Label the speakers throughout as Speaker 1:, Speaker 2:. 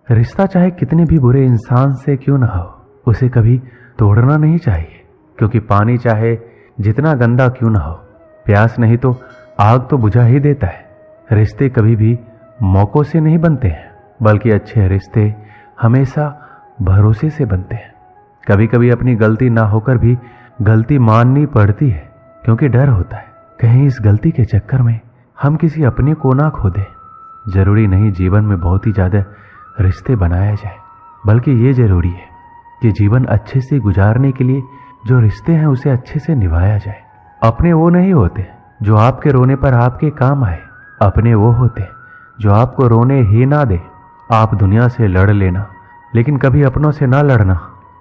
Speaker 1: रिश्ता चाहे कितने भी बुरे इंसान से क्यों ना हो, उसे कभी तोड़ना नहीं चाहिए, क्योंकि पानी चाहे जितना गंदा क्यों ना हो, प्यास नहीं तो आग तो बुझा ही देता है। रिश्ते कभी भी मौकों से नहीं बनते हैं, बल्कि अच्छे रिश्ते हमेशा भरोसे से बनते हैं। कभी कभी अपनी गलती ना होकर भी गलती माननी पड़ती है, क्योंकि डर होता है कहीं इस गलती के चक्कर में हम किसी अपने को ना खो दें। जरूरी नहीं जीवन में बहुत ही ज्यादा रिश्ते बनाया जाए, बल्कि ये जरूरी है कि जीवन अच्छे से गुजारने के लिए जो रिश्ते हैं उसे अच्छे से निभाया जाए। अपने वो नहीं होते जो आपके रोने पर आपके काम आए, अपने वो होते जो आपको रोने ही ना दे। आप दुनिया से लड़ लेना, लेकिन कभी अपनों से ना लड़ना,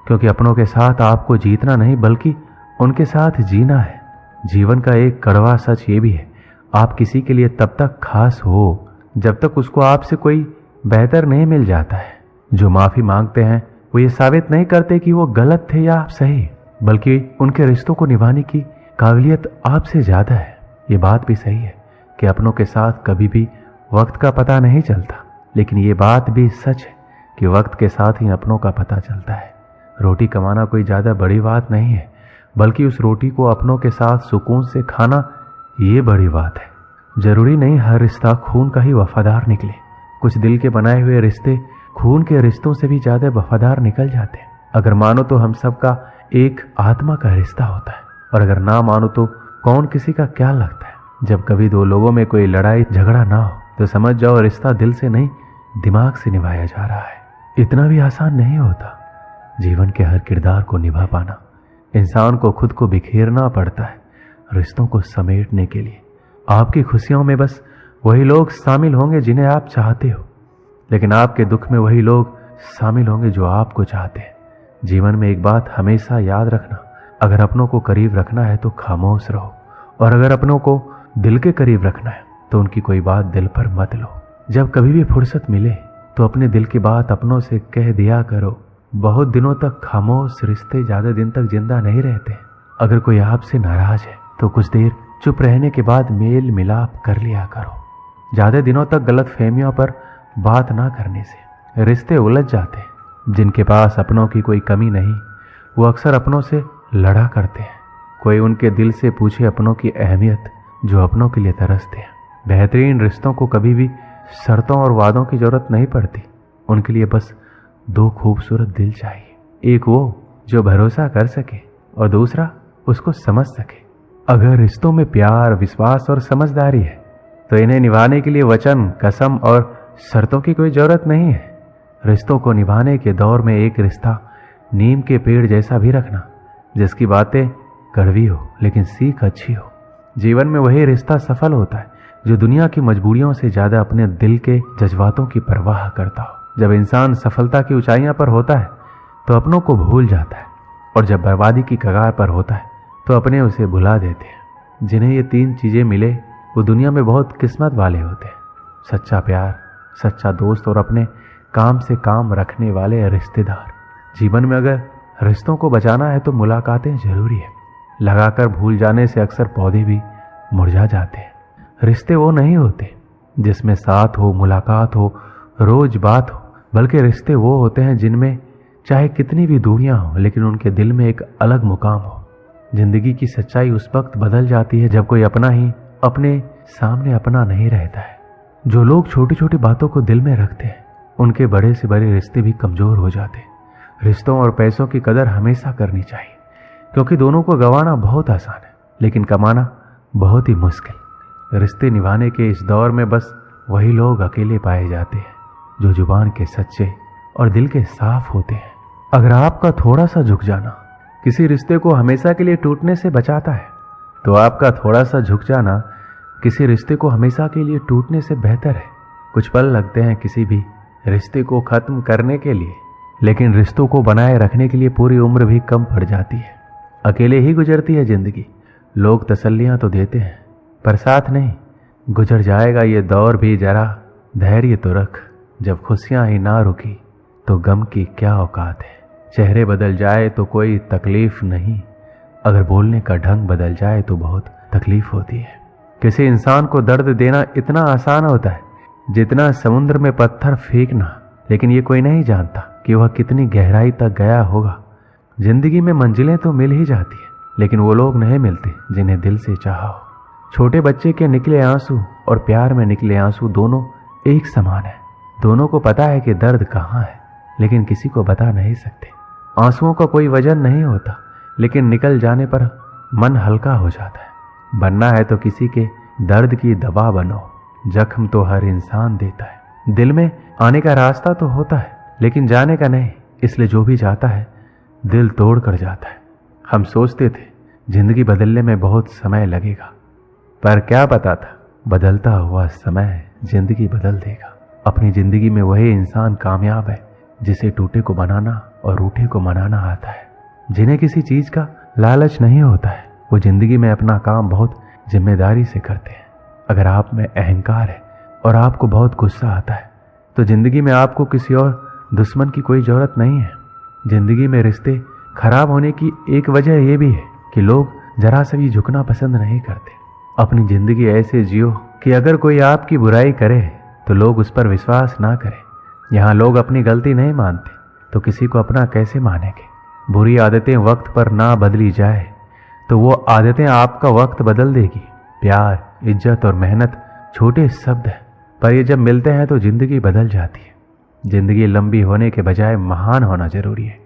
Speaker 1: क्योंकि अपनों के साथ आपको जीतना नहीं बल्कि उनके साथ जीना है। जीवन का एक कड़वा सच ये भी है, आप किसी के लिए तब तक खास हो जब तक उसको आपसे कोई बेहतर नहीं मिल जाता है। जो माफी मांगते हैं वो ये साबित नहीं करते कि वो गलत थे या आप सही, बल्कि उनके रिश्तों को निभाने की काबिलियत आपसे ज्यादा है। ये बात भी सही है कि अपनों के साथ कभी भी वक्त का पता नहीं चलता, लेकिन ये बात भी सच है कि वक्त के साथ ही अपनों का पता चलता है। रोटी कमाना कोई ज्यादा बड़ी बात नहीं है, बल्कि उस रोटी को अपनों के साथ सुकून से खाना ये बड़ी बात है। जरूरी नहीं हर रिश्ता खून का ही वफादार निकले। कुछ दिल के बनाए हुए रिश्ते खून के रिश्तों से भी ज्यादा वफादार निकल जाते हैं। अगर मानो तो हम सबका एक आत्मा का रिश्ता होता है, और अगर ना मानो तो कौन किसी का क्या लगता है। जब कभी दो लोगों में कोई लड़ाई झगड़ा ना हो तो समझ जाओ रिश्ता दिल से नहीं दिमाग से निभाया जा रहा है। इतना भी आसान नहीं होता जीवन के हर किरदार को निभा पाना। इंसान को खुद को बिखेरना पड़ता है रिश्तों को समेटने के लिए। आपकी खुशियों में बस वही लोग शामिल होंगे जिन्हें आप चाहते हो, लेकिन आपके दुख में वही लोग शामिल होंगे जो आपको चाहते हैं। जीवन में एक बात हमेशा याद रखना, अगर अपनों को करीब रखना है तो खामोश रहो, और अगर अपनों को दिल के करीब रखना है तो उनकी कोई बात दिल पर मत लो। जब कभी भी फुर्सत मिले तो अपने दिल की बात अपनों से कह दिया करो। बहुत दिनों तक खामोश रिश्ते ज्यादा दिन तक जिंदा नहीं रहते। अगर कोई आपसे नाराज है तो कुछ देर चुप रहने के बाद मेल मिलाप कर लिया करो। ज्यादा दिनों तक गलत फहमियों पर बात ना करने से रिश्ते उलझ जाते हैं। जिनके पास अपनों की कोई कमी नहीं वो अक्सर अपनों से लड़ा करते हैं। कोई उनके दिल से पूछे अपनों की अहमियत जो अपनों के लिए तरसते हैं। बेहतरीन रिश्तों को कभी भी शर्तों और वादों की जरूरत नहीं पड़ती, उनके लिए बस दो खूबसूरत दिल चाहिए। एक वो जो भरोसा कर सके और दूसरा उसको समझ सके। अगर रिश्तों में प्यार, विश्वास और समझदारी है तो इन्हें निभाने के लिए वचन, कसम और शर्तों की कोई जरूरत नहीं है। रिश्तों को निभाने के दौर में एक रिश्ता नीम के पेड़ जैसा भी रखना, जिसकी बातें कड़वी हो लेकिन सीख अच्छी हो। जीवन में वही रिश्ता सफल होता है जो दुनिया की मजबूरियों से ज्यादा अपने दिल के जज्बातों की परवाह करता हो। जब इंसान सफलता की ऊंचाइयों पर होता है तो अपनों को भूल जाता है, और जब बर्बादी की कगार पर होता है तो अपने उसे भुला देते हैं। जिन्हें ये तीन चीजें मिले वो दुनिया में बहुत किस्मत वाले होते हैं। सच्चा प्यार, सच्चा दोस्त और अपने काम से काम रखने वाले रिश्तेदार। जीवन में अगर रिश्तों को बचाना है तो मुलाकातें जरूरी है। लगाकर भूल जाने से अक्सर पौधे भी मुरझा जाते हैं। रिश्ते वो नहीं होते जिसमें साथ हो, मुलाकात हो, रोज बात हो, बल्कि रिश्ते वो होते हैं जिनमें चाहे कितनी भी दूरियां हो लेकिन उनके दिल में एक अलग मुकाम हो। जिंदगी की सच्चाई उस वक्त बदल जाती है जब कोई अपना ही अपने सामने अपना नहीं रहता है। जो लोग छोटी छोटी बातों को दिल में रखते हैं उनके बड़े से बड़े रिश्ते भी कमजोर हो जाते हैं। रिश्तों और पैसों की कदर हमेशा करनी चाहिए, क्योंकि दोनों को गंवाना बहुत आसान है लेकिन कमाना बहुत ही मुश्किल। रिश्ते निभाने के इस दौर में बस वही लोग अकेले पाए जाते हैं जो जुबान के सच्चे और दिल के साफ होते हैं। अगर आपका थोड़ा सा झुक जाना किसी रिश्ते को हमेशा के लिए टूटने से बचाता है तो आपका थोड़ा सा झुक जाना किसी रिश्ते को हमेशा के लिए टूटने से बेहतर है। कुछ पल लगते हैं किसी भी रिश्ते को खत्म करने के लिए, लेकिन रिश्तों को बनाए रखने के लिए पूरी उम्र भी कम पड़ जाती है। अकेले ही गुजरती है जिंदगी। लोग तसल्लियां तो देते हैं पर साथ नहीं। गुजर जाएगा ये दौर भी, जरा धैर्य तो रख। जब खुशियां ही ना रुकी तो गम की क्या औकात है। चेहरे बदल जाए तो कोई तकलीफ नहीं, अगर बोलने का ढंग बदल जाए तो बहुत तकलीफ होती है। किसी इंसान को दर्द देना इतना आसान होता है जितना समुद्र में पत्थर फेंकना। लेकिन ये कोई नहीं जानता कि वह कितनी गहराई तक गया होगा। जिंदगी में मंजिलें तो मिल ही जाती है, लेकिन वो लोग नहीं मिलते जिन्हें दिल से चाहा हो। छोटे बच्चे के निकले आंसू और प्यार में निकले आंसू दोनों एक समान है। दोनों को पता है कि दर्द कहाँ है, लेकिन किसी को बता नहीं सकते। आंसुओं का कोई वजन नहीं होता, लेकिन निकल जाने पर मन हल्का हो जाता है। बनना है तो किसी के दर्द की दवा बनो। जख्म तो हर इंसान देता है। दिल में आने का रास्ता तो होता है, लेकिन जाने का नहीं। इसलिए जो भी जाता है दिल तोड़ कर जाता है। हम सोचते थे जिंदगी बदलने में बहुत समय लगेगा, पर क्या पता था बदलता हुआ समय जिंदगी बदल देगा। अपनी जिंदगी में वही इंसान कामयाब है जिसे टूटे को बनाना और रूठे को मनाना आता है। जिन्हें किसी चीज का लालच नहीं होता है, वो जिंदगी में अपना काम बहुत जिम्मेदारी से करते हैं। अगर आप में अहंकार है और आपको बहुत गुस्सा आता है, तो जिंदगी में आपको किसी और दुश्मन की कोई जरूरत नहीं है। जिंदगी में रिश्ते खराब होने की एक वजह यह भी है कि लोग जरा सा भी झुकना पसंद नहीं करते। अपनी जिंदगी ऐसे जियो कि अगर कोई आपकी बुराई करे तो लोग उस पर विश्वास ना करें। यहाँ लोग अपनी गलती नहीं मानते तो किसी को अपना कैसे मानेंगे। बुरी आदतें वक्त पर ना बदली जाए तो वो आदतें आपका वक्त बदल देगी। प्यार, इज्जत और मेहनत छोटे शब्द हैं, पर ये जब मिलते हैं तो जिंदगी बदल जाती है। जिंदगी लंबी होने के बजाय महान होना जरूरी है।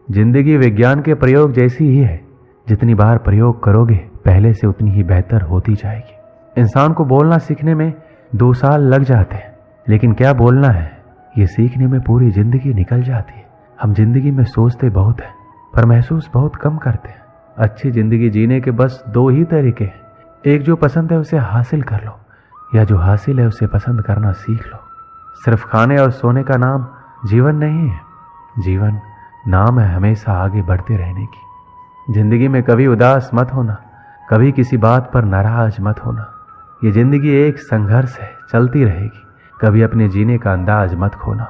Speaker 1: जिंदगी विज्ञान के प्रयोग जैसी ही है। जितनी बार प्रयोग करोगे पहले से उतनी ही बेहतर होती जाएगी। इंसान को बोलना सीखने में 2 साल लग जाते हैं, लेकिन क्या बोलना है ये सीखने में पूरी जिंदगी निकल जाती है। हम जिंदगी में सोचते बहुत हैं, पर महसूस बहुत कम करते हैं। अच्छी जिंदगी जीने के बस 2 ही तरीके हैं। एक जो पसंद है उसे हासिल कर लो, या जो हासिल है उसे पसंद करना सीख लो। सिर्फ खाने और सोने का नाम जीवन नहीं है। जीवन नाम है हमेशा आगे बढ़ते रहने की। जिंदगी में कभी उदास मत होना, कभी किसी बात पर नाराज मत होना। ये जिंदगी एक संघर्ष है, चलती रहेगी। कभी अपने जीने का अंदाज मत खोना।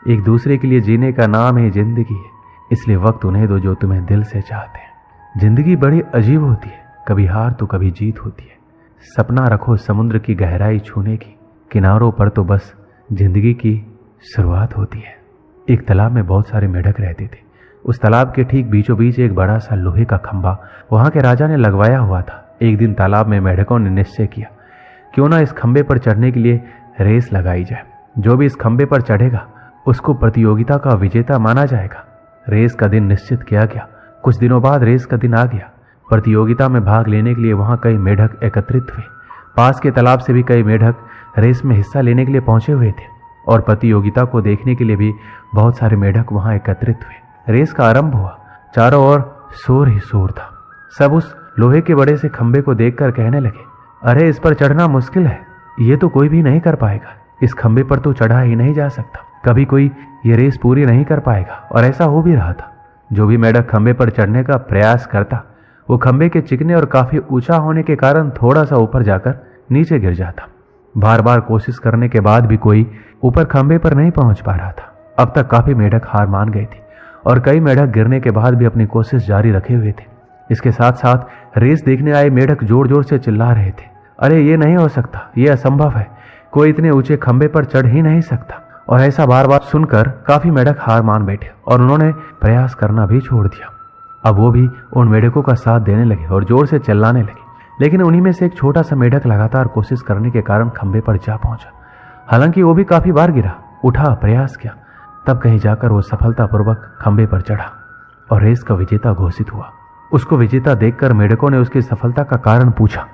Speaker 1: एक दूसरे के लिए जीने का नाम ही जिंदगी है, इसलिए वक्त उन्हें दो जो तुम्हें दिल से चाहते हैं। जिंदगी बड़ी अजीब होती है, कभी हार तो कभी जीत होती है। सपना रखो समुद्र की गहराई छूने की, किनारों पर तो बस जिंदगी की शुरुआत होती है। एक तालाब में बहुत सारे मेढक रहते थे। उस तालाब के ठीक बीचों बीच एक बड़ा सा लोहे का खंभा वहां के राजा ने लगवाया हुआ था। एक दिन तालाब में मेढकों ने निश्चय किया, क्यों ना इस खंभे पर चढ़ने के लिए रेस लगाई जाए। जो भी इस खंभे पर चढ़ेगा उसको प्रतियोगिता का विजेता माना जाएगा। रेस का दिन निश्चित किया गया। कुछ दिनों बाद रेस का दिन आ गया। प्रतियोगिता में भाग लेने के लिए वहां कई मेढक एकत्रित हुए। पास के तालाब से भी कई मेढक रेस में हिस्सा लेने के लिए पहुंचे हुए थे, और प्रतियोगिता को देखने के लिए भी बहुत सारे मेढक वहां एकत्रित हुए। रेस का आरंभ हुआ। चारों ओर शोर ही शोर था। सब उस लोहे के बड़े से खंभे को देखकर कहने लगे, अरे इस पर चढ़ना मुश्किल है, ये तो कोई भी नहीं कर पाएगा। इस खंभे पर तो चढ़ा ही नहीं जा सकता, कभी कोई ये रेस पूरी नहीं कर पाएगा। और ऐसा हो भी रहा था। जो भी मेढक खंभे पर चढ़ने का प्रयास करता, वो खंभे के चिकने और काफी ऊंचा होने के कारण थोड़ा सा ऊपर जाकर नीचे गिर जाता। बार बार कोशिश करने के बाद भी कोई ऊपर खंभे पर नहीं पहुंच पा रहा था। अब तक काफी मेढक हार मान गए थे, और कई मेढक गिरने के बाद भी अपनी कोशिश जारी रखे हुए थे। इसके साथ साथ रेस देखने आए मेढक जोर जोर से चिल्ला रहे थे, अरे ये नहीं हो सकता, ये असंभव है, कोई इतने ऊंचे खंभे पर चढ़ ही नहीं सकता। और ऐसा बार बार सुनकर काफी मेढक हार मान बैठे और उन्होंने प्रयास करना भी छोड़ दिया। अब वो भी उन मेढकों का साथ देने लगे और जोर से चिल्लाने लगे। लेकिन उन्हीं में से एक छोटा सा मेढक लगातार कोशिश करने के कारण खंभे पर जा पहुंचा। हालांकि वो भी काफी बार गिरा, उठा, प्रयास किया, तब कहीं जाकर वो सफलतापूर्वक खंभे पर चढ़ा और रेस का विजेता घोषित हुआ। उसको विजेता देखकर मेढकों ने उसकी सफलता का कारण पूछा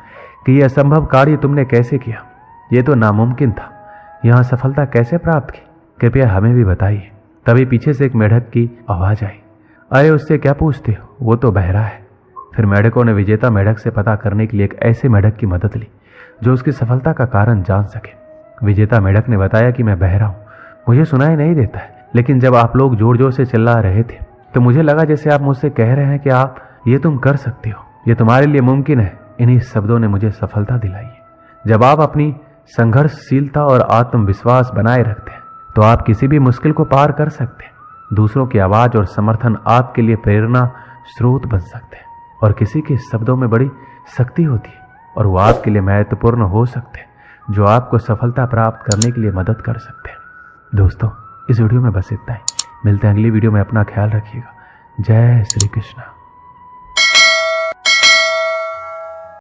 Speaker 1: कि यह असंभव कार्य तुमने कैसे किया, ये तो नामुमकिन था, यहाँ सफलता कैसे प्राप्त की, कृपया हमें भी बताइए। तभी पीछे से एक मेढक की आवाज आई, अरे उससे क्या पूछते हो, वो तो बहरा है। फिर मेढकों ने विजेता मेढक से पता करने के लिए एक ऐसे मेढक की मदद ली जो उसकी सफलता का कारण जान सके। विजेता मेढक ने बताया कि मैं बहरा हूं, मुझे सुनाई नहीं देता है, लेकिन जब आप लोग जोर जोर से चिल्ला रहे थे तो मुझे लगा जैसे आप मुझसे कह रहे हैं कि आप ये तुम कर सकते हो, ये तुम्हारे लिए मुमकिन है। इन्हीं शब्दों ने मुझे सफलता दिलाई है। जब आप अपनी संघर्षशीलता और आत्मविश्वास बनाए रखते हैं तो आप किसी भी मुश्किल को पार कर सकते हैं। दूसरों की आवाज और समर्थन आपके लिए प्रेरणा स्रोत बन सकते हैं, और किसी के शब्दों में बड़ी शक्ति होती है और वो आपके लिए महत्वपूर्ण हो सकते हैं, जो आपको सफलता प्राप्त करने के लिए मदद कर सकते हैं। दोस्तों, इस वीडियो में बस इतना ही। मिलते हैं अगली वीडियो में। अपना ख्याल रखिएगा। जय श्री कृष्ण।